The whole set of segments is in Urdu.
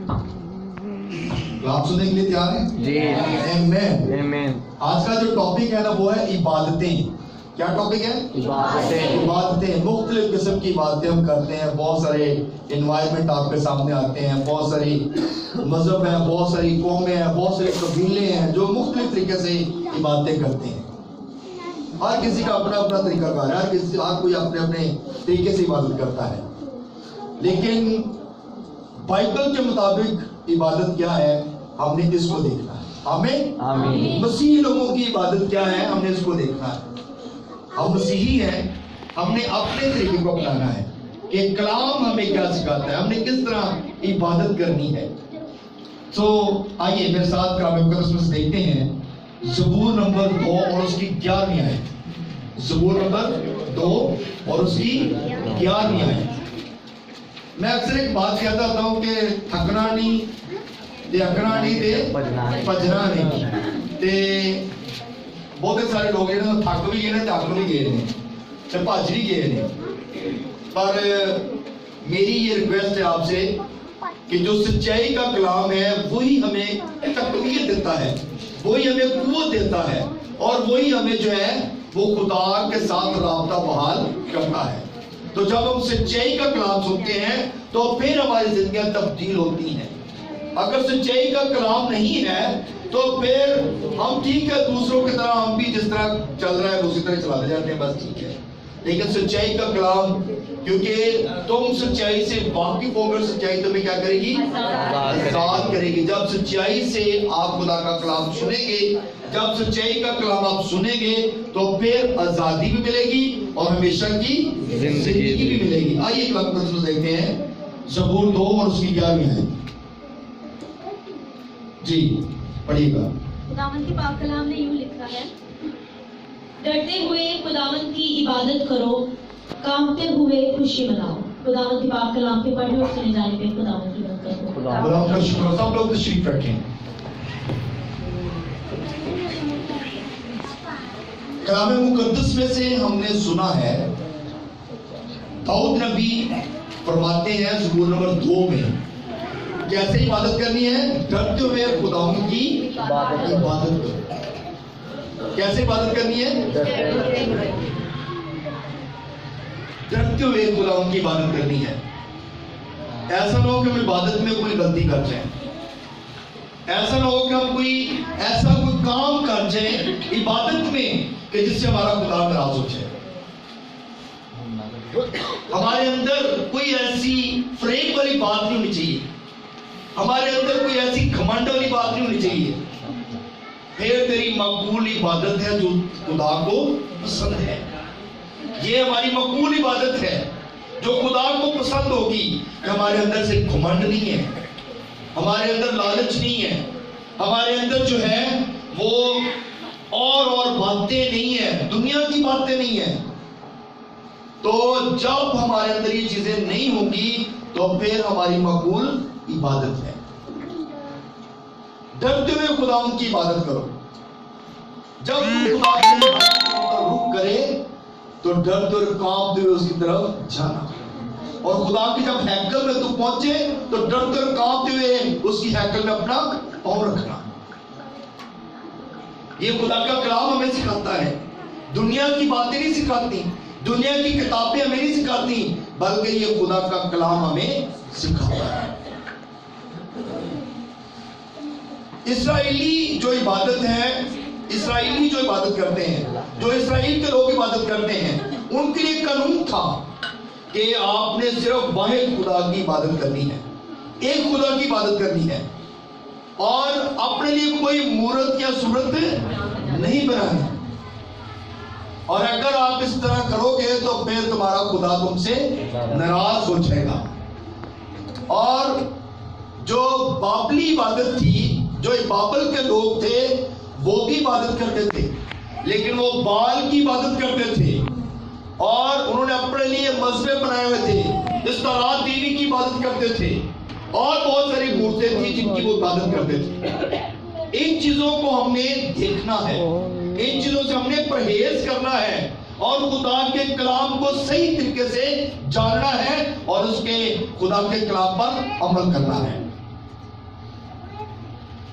آپ سننے کے لیے تیار ہیں؟ جی آمین۔ آج کا جو ٹاپک ہے نا وہ ہے عبادتیں۔ کیا ٹاپک ہے؟ عبادتیں۔ مختلف قسم کی عبادتیں ہم کرتے ہیں، بہت سارے انوائرمنٹ آپ کے سامنے آتے ہیں، بہت ساری مذہب ہیں، بہت ساری قومیں ہیں، بہت سارے قبیلے ہیں جو مختلف طریقے سے عبادتیں کرتے ہیں۔ ہر کسی کا اپنا اپنا طریقہ کار ہے، ہر کوئی اپنے اپنے طریقے سے عبادت کرتا ہے، لیکن بائبل کے مطابق عبادت کیا ہے ہم نے اس کو دیکھنا ہے۔ آمین۔ مسیحی لوگوں کی عبادت کیا ہے ہم نے اس کو دیکھنا ہے۔ ہم مسیحی ہیں، ہم نے اپنے طریقے کو اپنانا ہے کہ کلام ہمیں کیا سکھاتا ہے، ہم نے کس طرح عبادت کرنی ہے۔ تو آئیے میرے ساتھ کلام مقدس میں دیکھتے ہیں زبور نمبر 2 اور اس کی 11ویں آیت۔ زبور نمبر 2 اور اس کی 11ویں آیت۔ میں اکثر ایک بات کہتا ہوتا ہوں کہ تھکنا نہیں تے اکنا نہیں تے بھجنا نہیں۔ تے بہت سارے لوگ ہیں تھک بھی گئے تے اک بھی گئے ہیں تے بھج بھی گئے ہیں، پر میری یہ ریکویسٹ ہے آپ سے کہ جو سچائی کا کلام ہے وہی ہمیں تقویت دیتا ہے، وہی ہمیں قوت دیتا ہے، اور وہی ہمیں جو ہے وہ خدا کے ساتھ رابطہ بحال کرتا ہے۔ تو جب ہم سچائی کا کلام سنتے ہیں تو پھر ہماری زندگیاں تبدیل ہوتی ہیں۔ اگر سچائی کا کلام نہیں ہے تو پھر ہم ٹھیک ہے دوسروں کی طرح ہم بھی جس طرح چل رہا ہے اسی طرح چلاتے جاتے ہیں، بس ٹھیک ہے۔ لیکن سچائی کا کلام، کیونکہ تم سچائی سے واقف ہو کر سچائی تمہیں کیا کرے گی؟ آزاد کرے گی۔ جب سچائی سے آپ خدا کا کلام سنیں گے، جب سچائی کا کلام آپ سنیں گے تو پھر آزادی بھی ملے گی اور ہمیشہ کی زندگی بھی ملے گی۔ آئیے کلام مقدس دیکھتے ہیں زبور 2 اور اس کی 11ویں آیت۔ جی پڑھیے گا۔ خداوند کے پاک کلام نے یوں لکھا ہے، ڈرتے ہوئے خداوند کی عبادت کرو، کانپتے ہوئے خوشی مناؤ۔ خداوند کے پاک کلام کے پڑھنے اور سنے جانے پہ خداوند کی برکت ہو۔ خداوند کا شکر۔ سب لوگ تشریف رکھیں۔ کلام مقدس میں سے ہم نے سنا ہے داؤد نبی فرماتے ہیں زبور نمبر 2 میں کیسے عبادت کرنی ہے؟ ڈرتے ہوئے خداوند کی عبادت کرو۔ کیسے عبادت کرنی ہے؟ ڈرتے ہوئے خداوند کی عبادت کرنی ہے۔ ایسا نہ ہو کہ ہم عبادت میں کوئی غلطی کر جائیں، ایسا نہ ہو کہ ہم کوئی ایسا کوئی کام کر جائیں عبادت میں کہ جس سے ہمارا خدا ناراض ہو جائے۔ ہمارے اندر کوئی ایسی فریب والی بات نہیں ہونی چاہیے، ہمارے اندر کوئی ایسی گھمنڈ والی بات نہیں ہونی چاہیے۔ پھر تیری مقبول عبادت ہے جو خدا کو پسند ہے۔ یہ ہماری مقبول عبادت ہے جو خدا کو پسند ہوگی کہ ہمارے اندر سے گھمنڈ نہیں ہے، ہمارے اندر لالچ نہیں ہے، ہمارے اندر جو ہے وہ اور باتیں نہیں ہیں، دنیا کی باتیں نہیں ہیں۔ تو جب ہمارے اندر یہ چیزیں نہیں ہوں گی تو پھر ہماری مقبول عبادت ہے۔ ڈرتے ہوئے خداوند کی عبادت کرو۔ جب تم خدا کے رخ کرے تو ڈرتے ہوئے کانپتے ہوئے اس کی طرف جانا، اور خدا کی جب ہیکل میں تم پہنچے تو ڈرتے ہوئے کانپتے ہوئے اس کی ہیکل میں اپنا پاؤں رکھنا۔ یہ خدا کا کلام ہمیں سکھاتا ہے، دنیا کی باتیں نہیں سکھاتی، دنیا کی کتابیں ہمیں نہیں سکھاتی، بلکہ یہ خدا کا کلام ہمیں سکھاتا ہے۔ اسرائیلی جو عبادت ہے، اسرائیلی جو عبادت کرتے ہیں، جو اسرائیل کے لوگ عبادت کرتے ہیں، ان کے لیے قانون تھا کہ آپ نے صرف واحد خدا کی عبادت کرنی ہے، ایک خدا کی عبادت کرنی ہے، اور اپنے لیے کوئی مورت یا صورت نہیں بنانی۔ اور اگر آپ اس طرح کرو گے تو پھر تمہارا خدا تم سے ناراض ہو جائے گا۔ اور جو بابلی عبادت تھی، جو بابل کے لوگ تھے وہ بھی عبادت کرتے تھے، لیکن وہ بال کی عبادت کرتے تھے، اور انہوں نے اپنے لیے مذہب بنائے ہوئے تھے، اس طرح دیوی کی عبادت کرتے تھے، اور بہت ساری مورتیں تھیں جن کی وہ عبادت کرتے تھے۔ ان چیزوں کو ہم نے دیکھنا ہے، ان چیزوں سے ہم نے پرہیز کرنا ہے، اور خدا کے کلام کو صحیح طریقے سے جاننا ہے، اور اس کے خدا کے کلام پر عمل کرنا ہے۔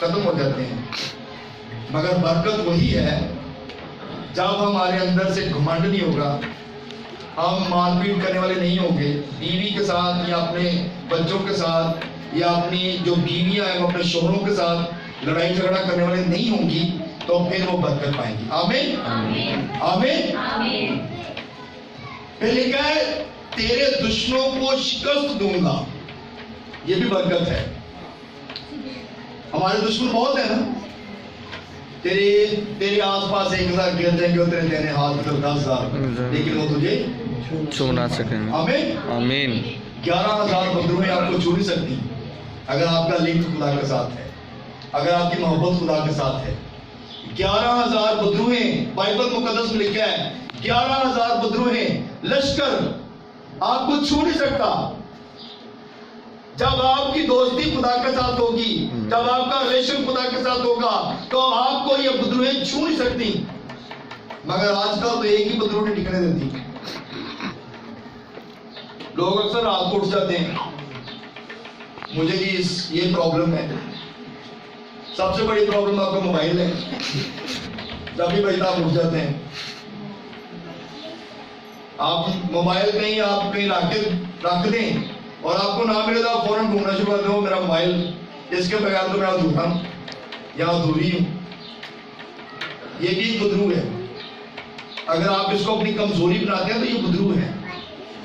ختم ہو جاتے ہیں. مگر برکت وہی ہے جب ہمارے اندر سے گھمنڈ نہیں ہوگا, ہم مان پیٹ کرنے والے نہیں ہوں گے, بیوی کے ساتھ یا اپنے بچوں کے ساتھ یا اپنی جو بیویاں ہیں اپنے شوہروں کے ساتھ لڑائی جھگڑا کرنے والے نہیں ہوں گی, تو پھر وہ برکت پائیں گی. آمین آمین آمین. پھر لکھا ہے تیرے دشمنوں کو شکست دوں گا, یہ بھی برکت ہے. ہمارے دشمن بہت ہیں نا, تیرے آس پاس 1000 گر جائیں گے اور تیرے دینے ہاتھ پر 10,000, لیکن وہ تجھے چھو نہ سکیں. آمین آمین. 11,000 بدروہیں آپ کو چھو نہیں سکتی اگر آپ کا لنک خدا کے ساتھ ہے, اگر آپ کی محبت خدا کے ساتھ ہے. 11,000 بدروہیں, بائبل مقدس میں لکھا ہے 11,000 بدروہیں, لشکر آپ کو چھو نہیں سکتا. جب آپ کی دوستی خدا کے ساتھ ہوگی, جب آپ کا ریلیشن خدا کے ساتھ ہوگا, تو آپ کو یہ بدروہیں چھو نہیں سکتی. مگر آج کل تو ایک ہی بدروہ نہیں ٹکنے دیتی. لوگ اکثر رات کو اٹھ جاتے ہیں, مجھے بھی یہ پرابلم ہے. سب سے بڑی پرابلم آپ کا موبائل ہے. جب بھی بجتا آپ اٹھ جاتے ہیں, آپ موبائل کہیں آپ کہیں رکھ دیں اور آپ کو نہ ملے تو آپ فوراً ڈھونڈنا شروع کر دو, میرا موبائل, اس کے بغیر تو میں ادھورا ہوں یا ادھوری ہوں. یہ بھی ایک بدرو ہے. اگر آپ اس کو اپنی کمزوری بناتے ہیں تو یہ بدرو ہے.